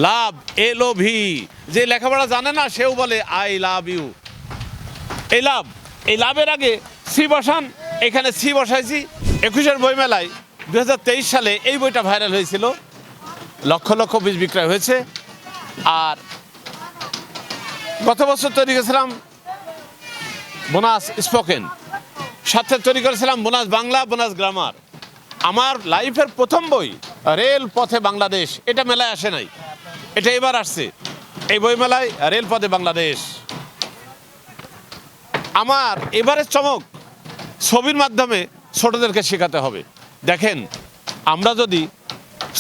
লাভ LOV, যে লেখাপড়া জানে না সেও বলে আই লাভ ইউ। এই লাভের আগে সি বসান, এখানে সি বসাইছি। 21-এর বইমেলায় 2023 সালে এই বইটা ভাইরাল হয়েছিল, লক্ষ লক্ষ বীজ বিক্রয় হয়েছে। আর গত বছর তৈরি করেছিলাম বোনাস স্পোকেন, সাথে তৈরি করেছিলাম বোনাস বাংলা, বোনাস গ্রামার। আমার লাইফের প্রথম বই রেল পথে বাংলাদেশ, এটা মেলায় আসে নাই, এটা এবার আসছে এই বইমেলায়, রেল পথে বাংলাদেশ। আমার এবারের চমক, ছবির মাধ্যমে ছোটদেরকে শেখাতে হবে। দেখেন, আমরা যদি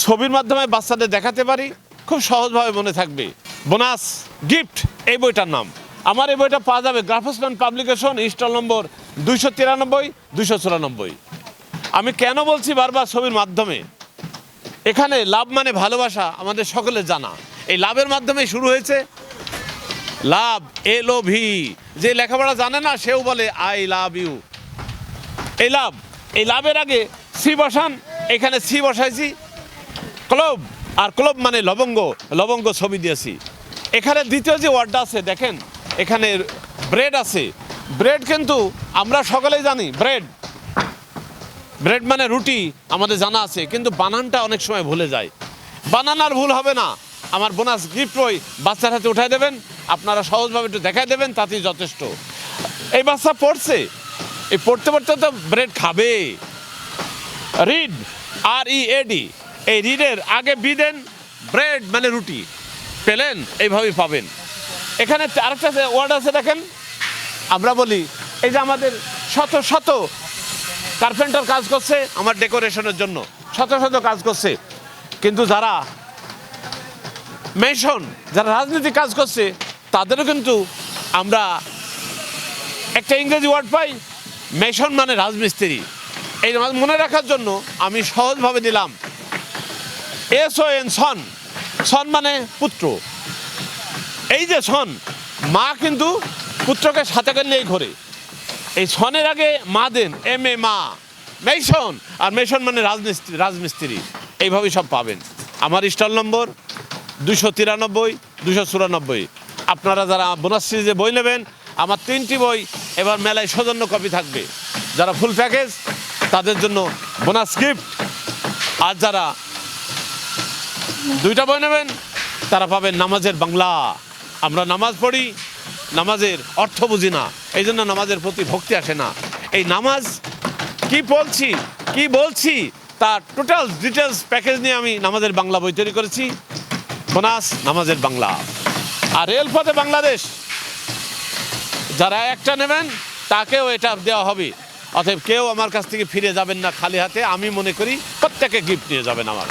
ছবির মাধ্যমে বাচ্চাদের দেখাতে পারি, খুব সহজভাবে মনে থাকবে। বোনাস গিফট এই বইটার নাম। আমার এই বইটা পাওয়া যাবে গ্রাফোসম্যান পাবলিকেশন, স্টল নম্বর 293, 294। আমি কেন বলছি বারবার ছবির মাধ্যমে? এখানে লাভ মানে ভালোবাসা আমাদের সকলের জানা। এই লাভের মাধ্যমে শুরু হয়েছে লাভ LOV, যে লেখাপড়া জানে না সেও বলে আই লাভ ইউ। এই লাভের আগে সি বসান, এখানে সি বসাইছি। ক্লোভ, আর ক্লোভ মানে লবঙ্গ ছবি দিয়েছি। এখানে দ্বিতীয় যে ওয়ার্ডটা আছে দেখেন, এখানে ব্রেড আছে। ব্রেড কিন্তু আমরা সকলেই জানি, ব্রেড মানে রুটি, আমাদের জানা আছে, কিন্তু বানানটা অনেক সময় ভুলে যায়। বানান আর ভুল হবে না। আমার বোনাস গিফট বই বাচ্চার হাতে উঠাই দেবেন, আপনারা সহজভাবে একটু দেখাই দেবেন, তাতেই যথেষ্ট। এই বাচ্চা পড়ছে, এই পড়তে পড়তে তো ব্রেড খাবে। রিড, READ, এই রিডের আগে বি দেন, ব্রেড মানে রুটি। পেলেন? এইভাবেই পাবেন। এখানে আরেকটা ওয়ার্ড আছে দেখেন, আমরা বলি এই যে আমাদের শত শত কার্পেন্টার কাজ করছে আমার ডেকোরেশনের জন্য, শত শত কাজ করছে, কিন্তু যারা মেশন, যারা রাজনীতি কাজ করছে, তাদেরও কিন্তু আমরা একটা ইংরেজি ওয়ার্ড পাই, মেশন মানে রাজমিস্ত্রি। এই মনে রাখার জন্য আমি সহজভাবে দিলাম SON, সন মানে পুত্র। এই যে সন, মা কিন্তু পুত্রকে সাথে করে নিয়েই ঘোরে। এই সনের আগে মা দেন, MA মা, মেশন। আর মেশন মানে রাজমিস্ত্রি। এইভাবেই সব পাবেন। আমার স্টল নম্বর 293, 294। আপনারা যারা বোনাস সিরিজে বই নেবেন, আমার 3টি বই এবার মেলায় সৌজন্য কপি থাকবে। যারা ফুল প্যাকেজ তাদের জন্য বোনাস গিফট, আর যারা 2টা বই নেবেন তারা পাবেন নামাজের বাংলা। আমরা নামাজ পড়ি, নামাজের অর্থ বুঝি না, এই জন্য নামাজের প্রতি ভক্তি আসে না। এই নামাজ কি বলছি তার টোটাল ডিটেলস প্যাকেজ নিয়ে আমি নামাজের বাংলা বই তৈরি করেছি, বোনাস নামাজের বাংলা। আর রেলপথে বাংলাদেশ, যারা একটা নেবেন তাকেও এটা দেওয়া হবে। অতএব কেউ আমার কাছ থেকে ফিরে যাবেন না খালি হাতে। আমি মনে করি প্রত্যেকে গিফট নিয়ে যাবেন আমার।